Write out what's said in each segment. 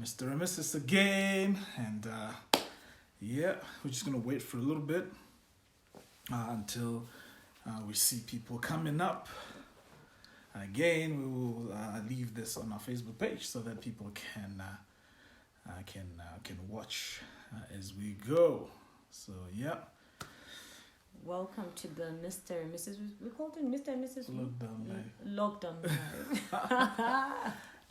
Mr. and Mrs. again, and we're just gonna wait for a little bit until we see people coming up. Again, we will leave this on our Facebook page so that people can watch as we go. So yeah. Welcome to the Mr. and Mrs. We called it Mr. and Mrs. Lockdown Lockdown.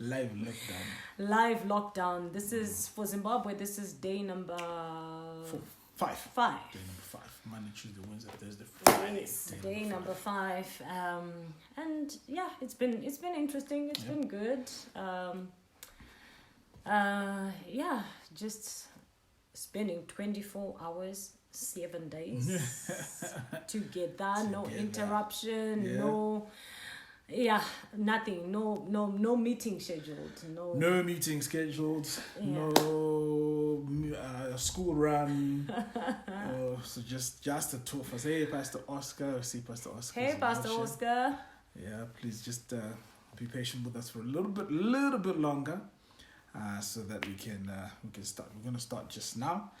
Live lockdown. Live lockdown. This is for Zimbabwe. This is day number 5. 5. Day number 5. Monday, Tuesday, Wednesday, Thursday, Friday. Yes, day number 5. And yeah, it's been interesting. It's been good. Just spending 24 hours, 7 days together. No interruption. Nothing. No meeting scheduled. No meeting scheduled. Yeah. No school run. So just a talk for hey Pastor Oscar. See Pastor Oscar. Hey Pastor Oscar. Yeah, please just be patient with us for a little bit longer, so that we can start. We're gonna start just now.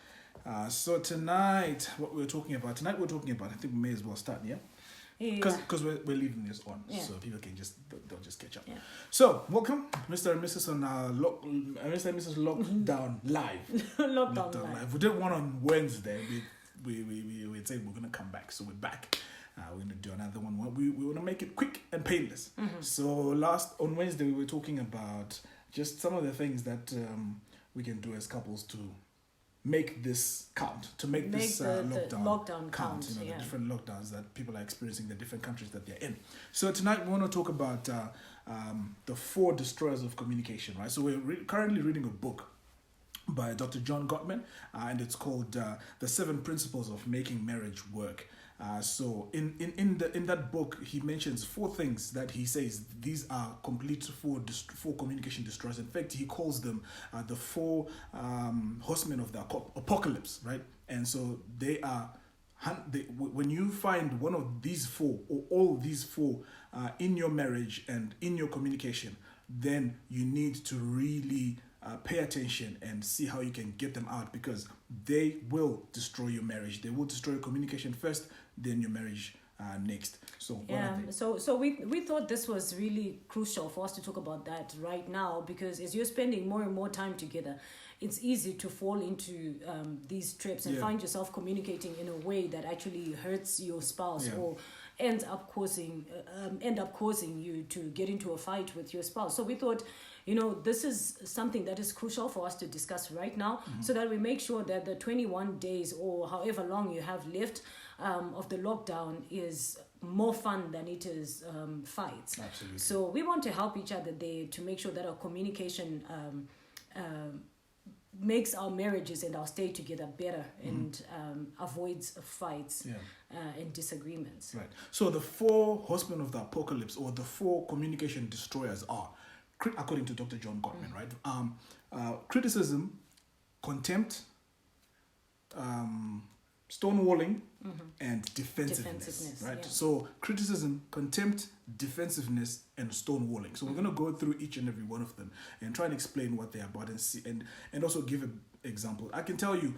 So tonight, what we're talking about. I think we may as well start. Yeah. Because we're leaving this on, so people can they'll just catch up. Yeah. So welcome, Mr. and Mrs. on Mr. and Mrs. Lockdown Live. Lockdown Live. We did one on Wednesday. We said we're gonna come back, so we're back. We're gonna do another one. We want to make it quick and painless. Mm-hmm. So on Wednesday we were talking about just some of the things that we can do as couples to make this count, to make this lockdown count. The different lockdowns that people are experiencing, the different countries that they're in. So tonight we want to talk about the 4 destroyers of communication, right? So we're currently reading a book by Dr. John Gottman, and it's called The 7 Principles of Making Marriage Work. So in that book, he mentions 4 things that he says these are complete 4 communication destroyers. In fact, he calls them the 4 horsemen of the apocalypse, right? And so they are when you find one of these 4 or all these 4 in your marriage and in your communication, then you need to really pay attention and see how you can get them out, because they will destroy your marriage. They will destroy your communication first, then your marriage next. So what are they? So we thought this was really crucial for us to talk about that right now, because as you're spending more and more time together, it's easy to fall into these trips and find yourself communicating in a way that actually hurts your spouse or end up causing you to get into a fight with your spouse. So we thought, this is something that is crucial for us to discuss right now, so that we make sure that the 21 days or however long you have left of the lockdown is more fun than it is fights. Absolutely. So we want to help each other there to make sure that our communication makes our marriages and our stay together better and avoids fights and disagreements. Right. So the 4 horsemen of the apocalypse, or the 4 communication destroyers, are, according to Dr. John Gottman, right? Criticism, contempt, stonewalling, and defensiveness, right? Yeah. So criticism, contempt, defensiveness, and stonewalling. So we're going to go through each and every one of them and try and explain what they're about and see, and also give an example. I can tell you,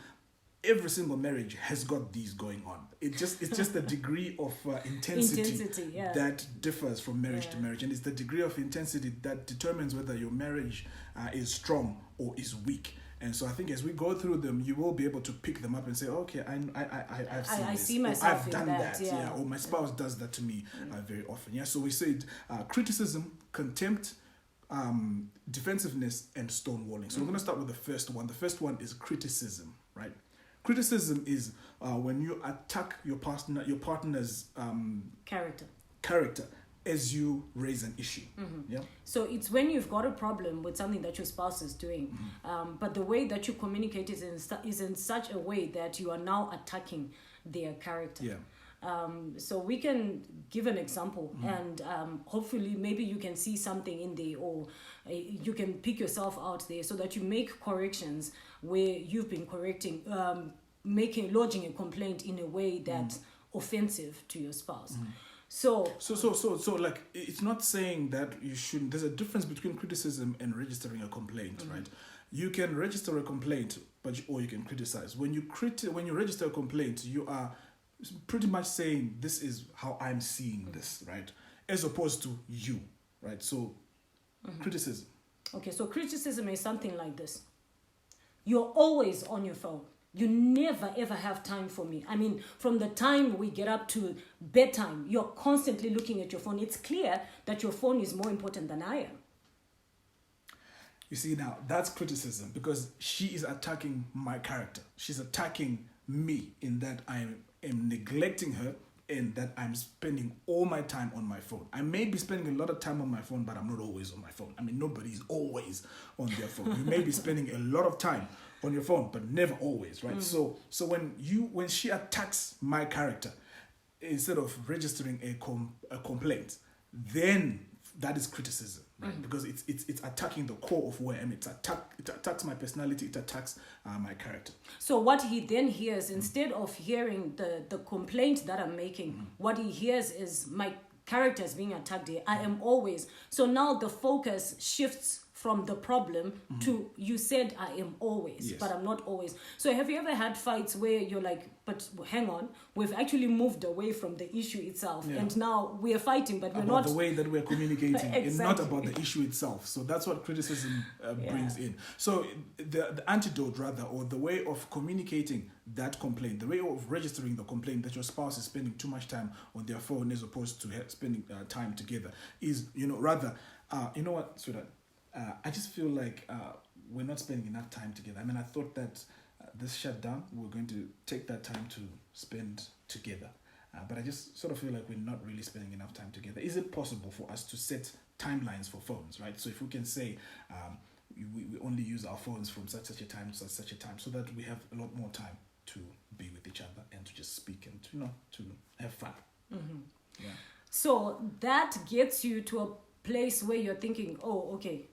every single marriage has got these going on. It's just the degree of intensity that differs from marriage to marriage, and it's the degree of intensity that determines whether your marriage is strong or is weak. And so I think as we go through them, you will be able to pick them up and say, okay, I've seen this. I see myself I've done in that. Or my spouse does that to me very often. Yeah. So we said criticism, contempt, defensiveness, and stonewalling. So we're going to start with the first one. The first one is criticism, right? Criticism is when you attack your partner's character as you raise an issue. Yeah. So it's when you've got a problem with something that your spouse is doing, but the way that you communicate is in such a way that you are now attacking their character. Yeah. So we can give an example, and hopefully maybe you can see something in there, or you can pick yourself out there, so that you make corrections where you've been correcting, lodging a complaint in a way that's offensive to your spouse. So like, it's not saying that you shouldn't. There's a difference between criticism and registering a complaint, right? You can register a complaint, or you can criticize. When you register a complaint, you are pretty much saying, this is how I'm seeing this, right? As opposed to you, right? So criticism. Okay, so criticism is something like this. You're always on your phone. You never ever have time for me. I mean, from the time we get up to bedtime, you're constantly looking at your phone. It's clear that your phone is more important than I am. You see, now that's criticism, because she is attacking my character. She's attacking me in that I am neglecting her, and that I'm spending all my time on my phone. I may be spending a lot of time on my phone, but I'm not always on my phone. I mean, nobody's always on their phone. You may be spending a lot of time on your phone, but never always, right? So when she attacks my character, instead of registering a complaint, then that is criticism, right? Because it's attacking the core of where I am. It attacks my personality. It attacks my character. So what he then hears, instead of hearing the complaint that I'm making, what he hears is my character is being attacked here. I am always. So now the focus shifts from the problem to, you said I am always, Yes. but I'm not always. So have you ever had fights where you're like, but hang on, we've actually moved away from the issue itself, and now we are fighting, but we're about not. The way that we're communicating and not Exactly. about the issue itself. So that's what criticism brings in. So the antidote, rather, or the way of communicating that complaint, the way of registering the complaint that your spouse is spending too much time on their phone as opposed to spending time together, is, you know what, sweetheart, I just feel like we're not spending enough time together. I mean, I thought that this shutdown, we were going to take that time to spend together. But I just sort of feel like we're not really spending enough time together. Is it possible for us to set timelines for phones, right? So if we can say we only use our phones from such a time to such a time, so that we have a lot more time to be with each other and to just speak and to have fun. Yeah. So that gets you to a place where you're thinking, oh, okay,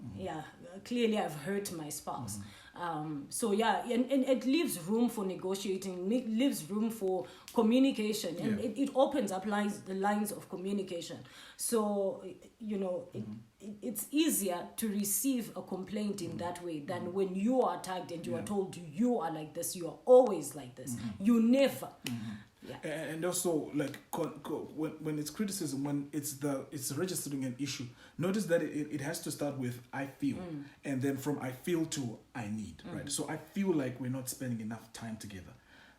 clearly I've hurt my spouse. And it leaves room for negotiating, leaves room for communication, and it opens up the lines of communication. So, it's easier to receive a complaint in that way than when you are attacked and you are told you are like this, you are always like this, you never. Yeah. And also, like, when it's criticism, when it's registering an issue, notice that it has to start with I feel, and then from I feel to I need, right? So I feel like we're not spending enough time together,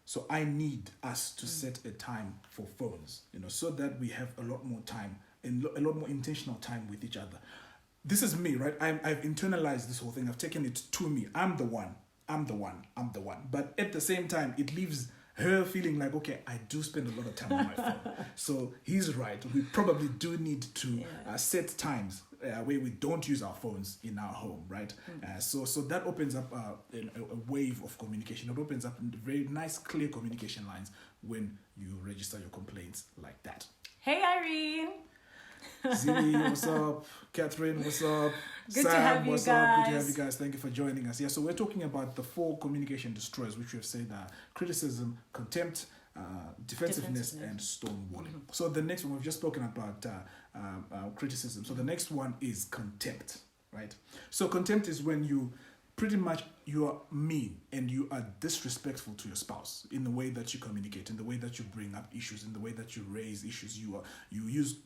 so I need us to set a time for phones, so that we have a lot more time and a lot more intentional time with each other. This is me, right? I've internalized this whole thing. I've taken it to me. I'm the one. But at the same time, it leaves her feeling like, okay, I do spend a lot of time on my phone. So he's right. We probably do need to set times where we don't use our phones in our home, right? So that opens up a wave of communication. It opens up very nice, clear communication lines when you register your complaints like that. Hey, Irene. Zilly, what's up? Catherine, what's up? Good Sam, to have you what's guys. up? Good to have you guys. Thank you for joining us. Yeah, so we're talking about the 4 communication destroyers, which we have said are criticism, contempt, defensiveness, and stonewalling. So the next one, we've just spoken about criticism. So the next one is contempt, right? So contempt is when you are mean and you are disrespectful to your spouse in the way that you communicate, in the way that you bring up issues, in the way that you raise issues. You use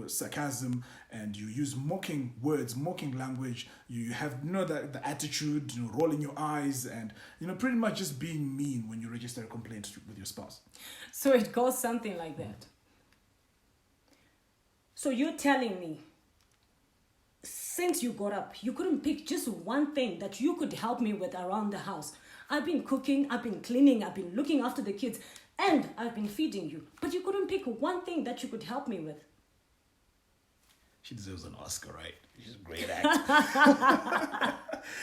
sarcasm, and you use mocking words, mocking language. You have the attitude, rolling your eyes, and pretty much just being mean when you register a complaint with your spouse. So it goes something like that. So you're telling me, since you got up, you couldn't pick just one thing that you could help me with around the house. I've been cooking, I've been cleaning, I've been looking after the kids, and I've been feeding you. But you couldn't pick one thing that you could help me with. She deserves an Oscar, right? She's a great actor.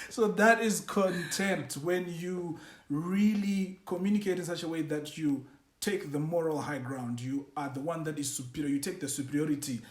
So that is contempt, when you really communicate in such a way that you take the moral high ground. You are the one that is superior. You take the superiority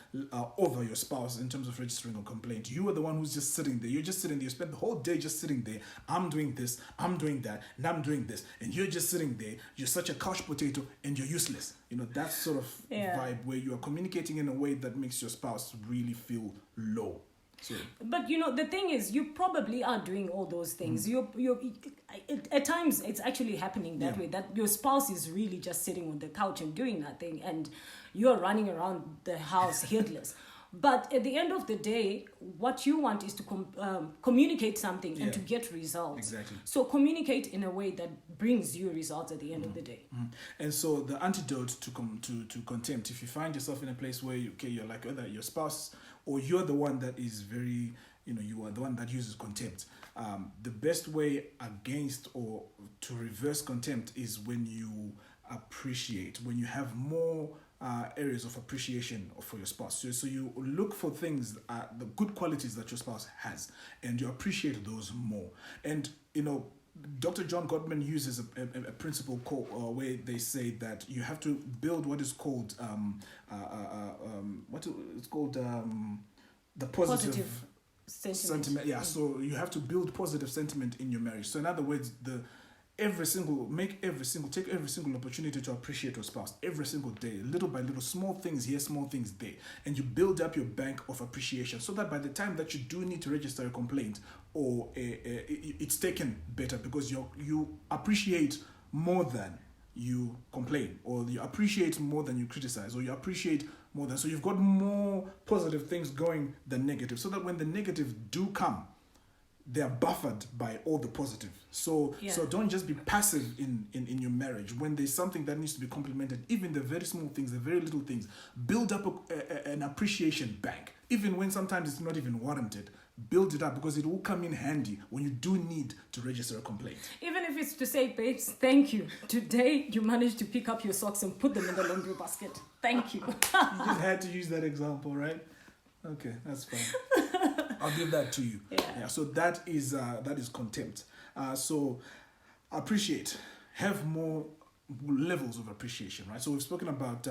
over your spouse in terms of registering a complaint. You are the one who's just sitting there. You're just sitting there. You spend the whole day just sitting there. I'm doing this, I'm doing that, and I'm doing this. And you're just sitting there. You're such a couch potato and you're useless. That sort of vibe where you are communicating in a way that makes your spouse really feel low. So. But the thing is, you probably are doing all those things. At times it's actually happening that way, that your spouse is really just sitting on the couch and doing nothing, and you're running around the house headless. But at the end of the day, what you want is to communicate something and to get results. Exactly. So communicate in a way that brings you results at the end of the day. And so the antidote to contempt, if you find yourself in a place where you're like either your spouse or you're the one that is very, you are the one that uses contempt. The best way against or to reverse contempt is when you appreciate, when you have more areas of appreciation for your spouse. So you look for things, the good qualities that your spouse has, and you appreciate those more. And, Dr. John Gottman uses a principle called, where they say that you have to build what is called the positive sentiment. Yeah, so you have to build positive sentiment in your marriage. So in other words, take every single opportunity to appreciate your spouse every single day, little by little, small things here, small things there, and you build up your bank of appreciation so that by the time that you do need to register a complaint or it's taken better because you appreciate more than you complain, or you appreciate more than you criticize, or you appreciate more than, so you've got more positive things going than negative, so that when the negative do come, they are buffered by all the positive. So don't just be passive in your marriage. When there's something that needs to be complimented, even the very small things, the very little things, build up an appreciation bank. Even when sometimes it's not even warranted, build it up, because it will come in handy when you do need to register a complaint. Even if it's to say, babes, thank you. Today you managed to pick up your socks and put them in the laundry basket. Thank you. You just had to use that example, right? Okay, that's fine. I'll give that to you. Yeah. So that is contempt. So appreciate. Have more levels of appreciation, right? So we've spoken about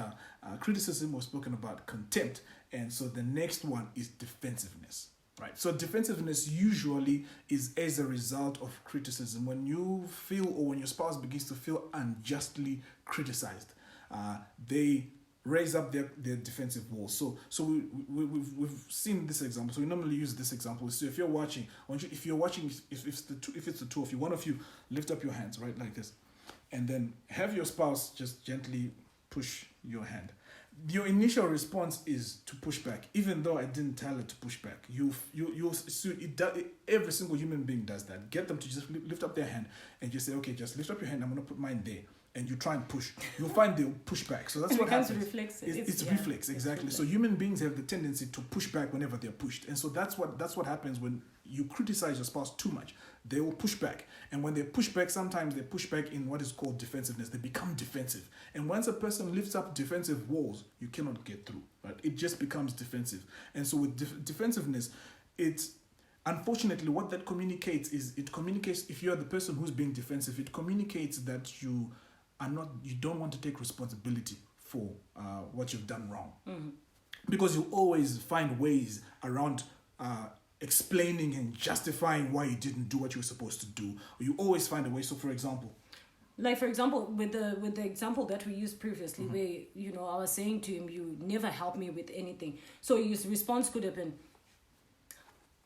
criticism. We've spoken about contempt, and so the next one is defensiveness. Right. So defensiveness usually is as a result of criticism. When you feel, or when your spouse begins to feel unjustly criticized, they raise up their defensive walls. So we've seen this example. So we normally use this example. So if you're watching, if it's the two of you, one of you lift up your hands, right, like this, and then have your spouse just gently push your hand. Your initial response is to push back, even though I didn't tell her to push back. Every single human being does that. Get them to just lift up their hand and just say, okay, just lift up your hand. I'm going to put mine there. And you try and push. You'll find they'll push back. So that's what happens. It's reflex, exactly. Reflex. So human beings have the tendency to push back whenever they're pushed. And so that's what happens when you criticize your spouse too much. They will push back. And when they push back, sometimes they push back in what is called defensiveness. They become defensive. And once a person lifts up defensive walls, you cannot get through. Right? It just becomes defensive. And so with defensiveness, it's unfortunately what that communicates is, it communicates, if you're the person who's being defensive, it communicates that you don't want to take responsibility for what you've done wrong. Mm-hmm. Because you always find ways around explaining and justifying why you didn't do what you were supposed to do. Or you always find a way. So for example, with the example that we used previously, mm-hmm. where I was saying to him, you never help me with anything. So his response could have been,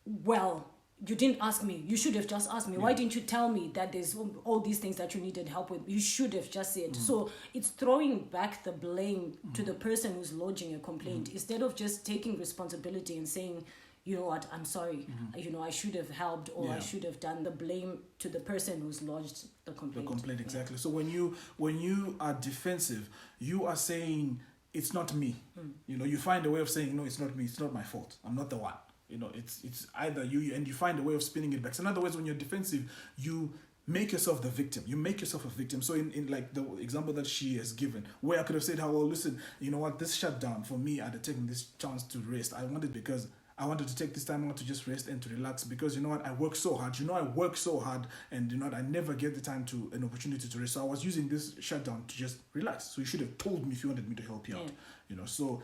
well, you didn't ask me. You should have just asked me. Yeah. Why didn't you tell me that there's all these things that you needed help with? You should have just said. Mm. So it's throwing back the blame to the person who's lodging a complaint instead of just taking responsibility and saying, you know what, I'm sorry. Mm-hmm. I should have helped, or I should have done. The blame to the person who's lodged the complaint. The complaint, exactly. So when you are defensive, you are saying, it's not me. Mm. You find a way of saying, no, it's not me. It's not my fault. I'm not the one. It's either you, and you find a way of spinning it back. So in other words, when you're defensive, you make yourself the victim. You make yourself a victim. So in like the example that she has given, where I could have said, well, listen, you know what, this shut down for me, I'd have taken this chance to rest. I wanted because I wanted to take this time out to just rest and to relax because you know what, I work so hard. I work so hard, and you know what, I never get the time to an opportunity to rest. So I was using this shutdown to just relax. So you should have told me if you wanted me to help you out. You know, so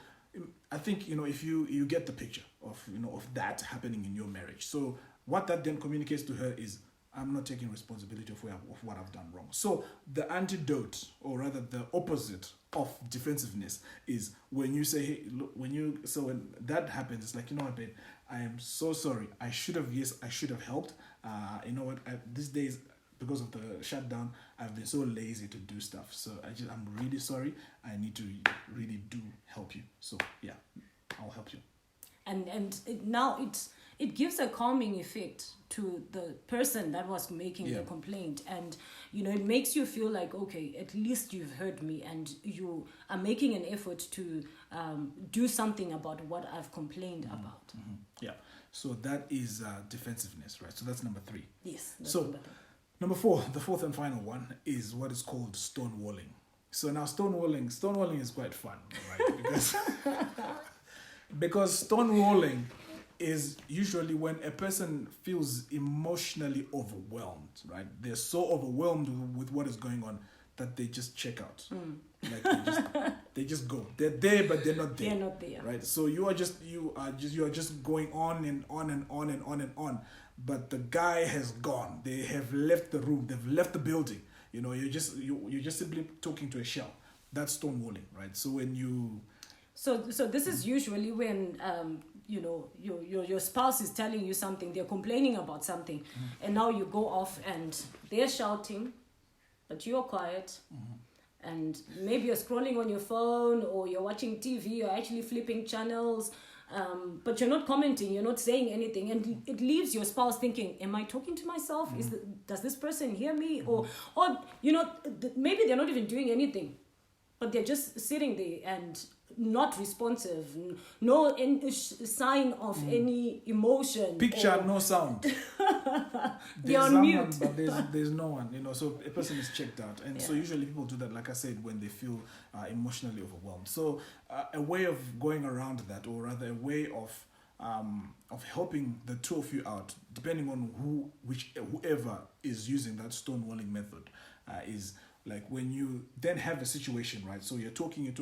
I think if you get the picture of of that happening in your marriage. So what that then communicates to her is, I'm not taking responsibility of what I've done wrong. So the antidote, or rather the opposite of defensiveness, is when you say, hey, look, when that happens, it's like, you know what, babe, I am so sorry. I should have helped. You know what, these days, because of the shutdown, I've been so lazy to do stuff. So I'm really sorry. I need to really do help you. So yeah, I'll help you. And it gives a calming effect to the person that was making the complaint, and it makes you feel like, okay, at least you've heard me and you are making an effort to do something about what I've complained about. Mm-hmm. Yeah, so that is defensiveness, right? So that's number 3. Yes. So number 4, the fourth and final one, is what is called stonewalling. So now stonewalling is quite fun, right? Because stonewalling is usually when a person feels emotionally overwhelmed, right? They're so overwhelmed with what is going on that they just check out. Like they just go. They're there, but they're not there. They're not there, right? So you are just going on and on and on and on and on. But the guy has gone. They have left the room. They've left the building. You're just simply talking to a shell. That's stonewalling, right? So when you So this is usually when your spouse is telling you something, they're complaining about something, and now you go off and they're shouting, but you're quiet, and maybe you're scrolling on your phone or you're watching TV, you're actually flipping channels, but you're not commenting, you're not saying anything, and it leaves your spouse thinking, am I talking to myself? Does this person hear me? Or maybe they're not even doing anything, but they're just sitting there and not responsive, no sign of any emotion. Picture, no sound. They're on mute. But there's no one, so a person is checked out. And so usually people do that, like I said, when they feel emotionally overwhelmed. So a way of going around that, or rather a way of helping the two of you out, depending on whoever is using that stonewalling method, is like when you then have a situation, right? So you're talking, you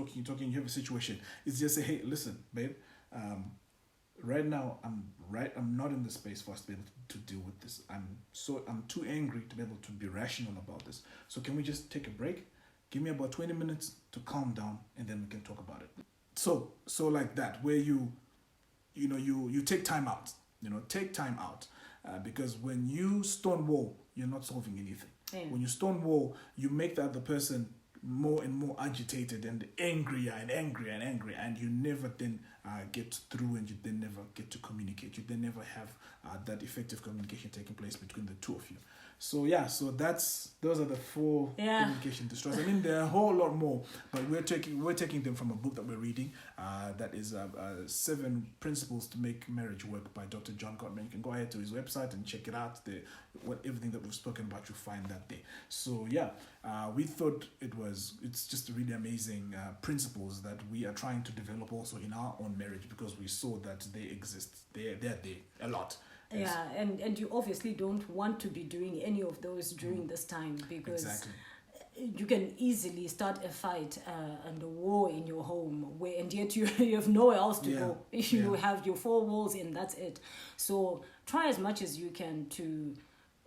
have a situation. It's just say, hey, listen, babe, right now I'm not in the space for us to be able to deal with this. I'm too angry to be able to be rational about this. So can we just take a break? Give me about 20 minutes to calm down, and then we can talk about it. So like that, where you take time out, because when you stonewall, you're not solving anything. Yeah. When you stonewall, you make the other person more and more agitated and angrier, and you never then get through, and you then never get to communicate. You then never have that effective communication taking place between the two of you. So those are the 4 communication distress. I mean, there are a whole lot more, but we're taking them from a book that we're reading. That is 7 Principles to Make Marriage Work by Dr. John Gottman. You can go ahead to his website and check it out. Everything that we've spoken about, you'll find that there. So we thought it's just really amazing principles that we are trying to develop also in our own marriage, because we saw that they exist. They're there a lot. Yeah, and you obviously don't want to be doing any of those during this time, because you can easily start a fight and a war in your home, and yet you have nowhere else to go. You have your 4 walls and that's it. So try as much as you can to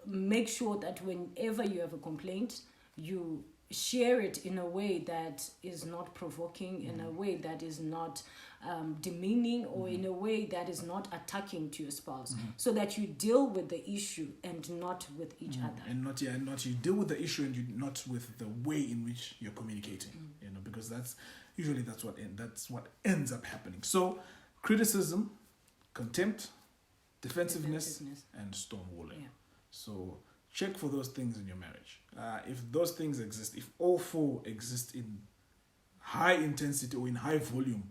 make sure that whenever you have a complaint, you share it in a way that is not provoking, in a way that is not demeaning, or in a way that is not attacking to your spouse, so that you deal with the issue and not with each other. And not you deal with the issue and you not with the way in which you're communicating. Because that's what ends up happening. So criticism, contempt, defensiveness. And stonewalling. So check for those things in your marriage. If those things exist, if all 4 exist in high intensity or in high volume,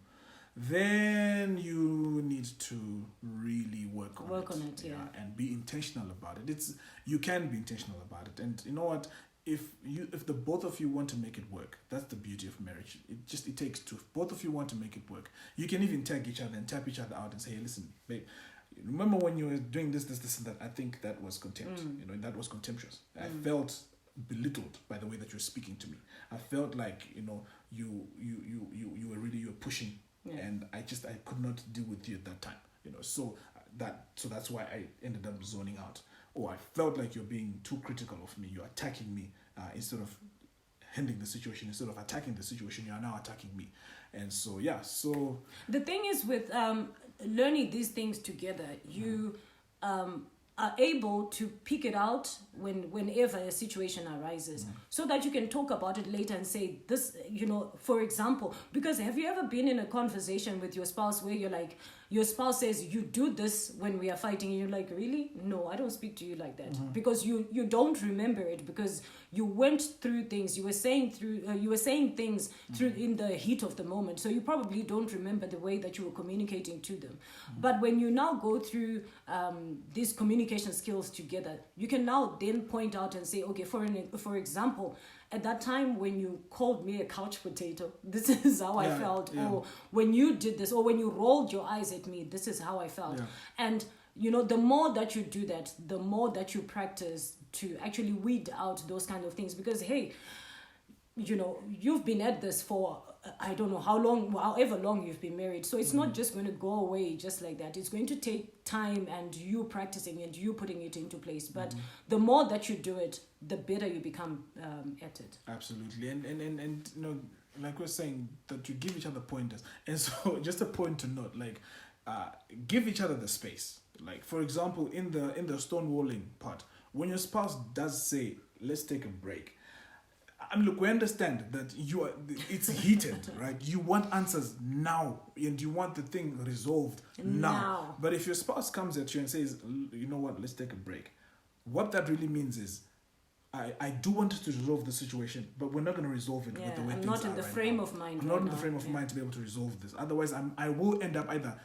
then you need to really work on it, and be intentional about it. You can be intentional about it. And you know what? if the both of you want to make it work, that's the beauty of marriage. It takes two. If both of you want to make it work, you can even tag each other and tap each other out and say, hey, listen, babe, remember when you were doing this and that? I think that was contempt. That was contemptuous. I felt belittled by the way that you're speaking to me. I felt like you were pushing, and I could not deal with you at that time. So that's why I ended up zoning out. Or I felt like you're being too critical of me. You're attacking me instead of handling the situation. Instead of attacking the situation, you are now attacking me. And so so the thing is with learning these things together, you are able to pick it out whenever a situation arises, so that you can talk about it later and say this, for example, because have you ever been in a conversation with your spouse where you're like, your spouse says you do this when we are fighting, and you're like, really? No, I don't speak to you like that, because you don't remember it, because you went through things, you were saying things through in the heat of the moment, so you probably don't remember the way that you were communicating to them. But when you now go through these communication skills together, you can now then point out and say, okay, for example, at that time when you called me a couch potato, this is how I felt. Yeah. Or when you did this, or when you rolled your eyes at me, this is how I felt. Yeah. And the more that you do that, the more that you practice to actually weed out those kind of things. Because hey, you've been at this for I don't know how long, however long you've been married. So it's not just going to go away just like that. It's going to take time and you practicing and you putting it into place. But the more that you do it, the better you become at it. Absolutely. And like we're saying, that you give each other pointers. And so just a point to note, like, give each other the space. Like, for example, in the stonewalling part, when your spouse does say, let's take a break, look, we understand that it's heated, right? You want answers now, and you want the thing resolved now. But if your spouse comes at you and says, you know what, let's take a break, what that really means is, I do want us to resolve the situation, but we're not going to resolve it with the way things are. I'm not in the frame of mind. I'm not in the frame of mind to be able to resolve this. Otherwise, I will end up either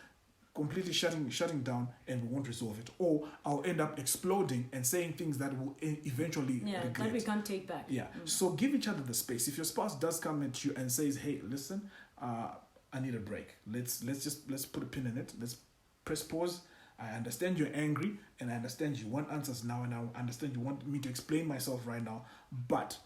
completely shutting down and we won't resolve it, or I'll end up exploding and saying things that will eventually regret. That we can't take back. So give each other the space. If your spouse does come at you and says, hey, listen, I need a break, let's put a pin in it, let's press pause. I understand you're angry, and I understand you want answers now, and I understand you want me to explain myself right now, but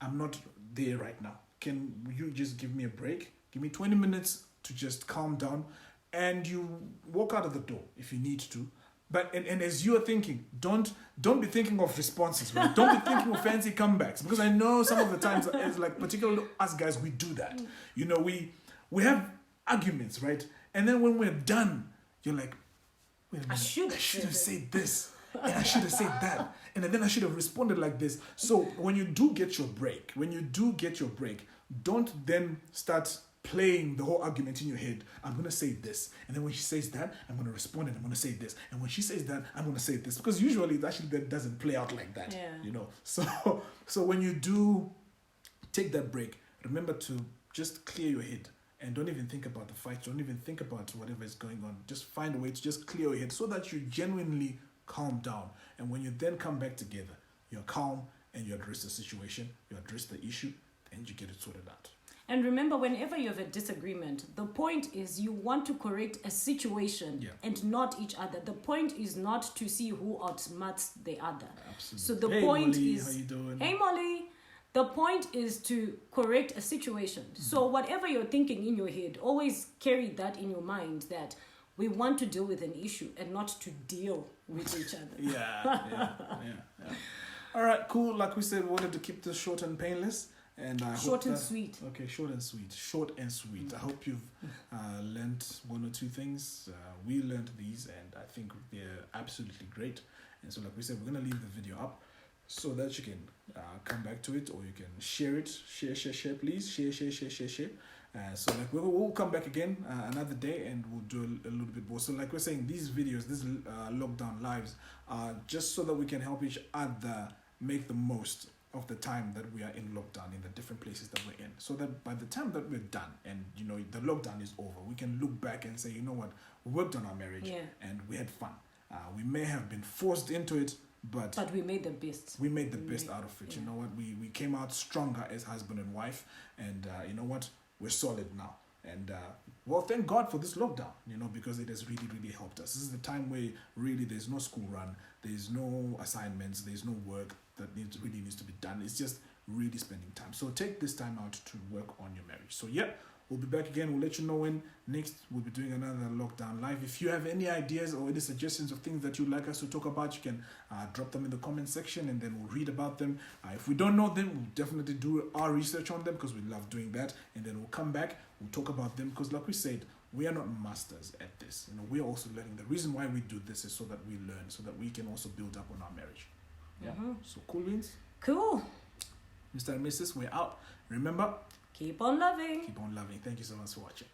I'm not there right now. Can you just give me a break? Give me 20 minutes to just calm down, and you walk out of the door if you need to. But and as you are thinking, don't be thinking of responses, right? Don't be thinking of fancy comebacks, because I know some of the times, it's like, particularly us guys, we do that. We have arguments, right? And then when we're done, you're like, wait a minute, I should have said this, and I should have said that, and then I should have responded like this. So when you do get your break, don't then start playing the whole argument in your head. I'm going to say this, and then when she says that, I'm going to respond and I'm going to say this, and when she says that, I'm going to say this, because usually that doesn't play out like that. So when you do take that break, remember to just clear your head. And don't even think about the fight. Don't even think about whatever is going on. Just find a way to just clear your head so that you genuinely calm down. And when you then come back together, you're calm and you address the situation, you address the issue, and you get it sorted out. And remember, whenever you have a disagreement, the point is you want to correct a situation and not each other. The point is not to see who outsmarts the other. Absolutely. So the point Molly, is, how you doing? Hey Molly. The point is to correct a situation. So whatever you're thinking in your head, always carry that in your mind, that we want to deal with an issue and not to deal with each other. Yeah. All right, cool. Like we said, we wanted to keep this short and painless. And short and sweet. Okay, short and sweet. I hope you've learned one or two things. We learned these, and I think they're absolutely great. And so, like we said, we're going to leave the video up so that you can come back to it, or you can share it. Share, please. Share. So like we'll come back again another day, and we'll do a little bit more. So like we're saying, these videos, these lockdown lives, are just so that we can help each other make the most of the time that we are in lockdown in the different places that we're in, so that by the time that we're done and the lockdown is over, we can look back and say, you know what, we worked on our marriage and we had fun. We may have been forced into it, But we made the best. We made the best out of it. You know what? We came out stronger as husband and wife, and you know what? We're solid now. And well, thank God for this lockdown, you know, because it has really, really helped us. This is the time where really there's no school run, there's no assignments, there's no work that really needs to be done. It's just really spending time. So take this time out to work on your marriage. So yeah, we'll be back again. We'll let you know when next we'll be doing another lockdown live. If you have any ideas or any suggestions of things that you'd like us to talk about, you can drop them in the comment section, and then we'll read about them. If we don't know them, we'll definitely do our research on them, because we love doing that, and then we'll come back, we'll talk about them, because like we said, we are not masters at this. You know, we're also learning. The reason why we do this is so that we learn, so that we can also build up on our marriage. Yeah. So cool beans. Cool. Mr. and Mrs., we're out. Remember, keep on loving. Keep on loving. Thank you so much for watching.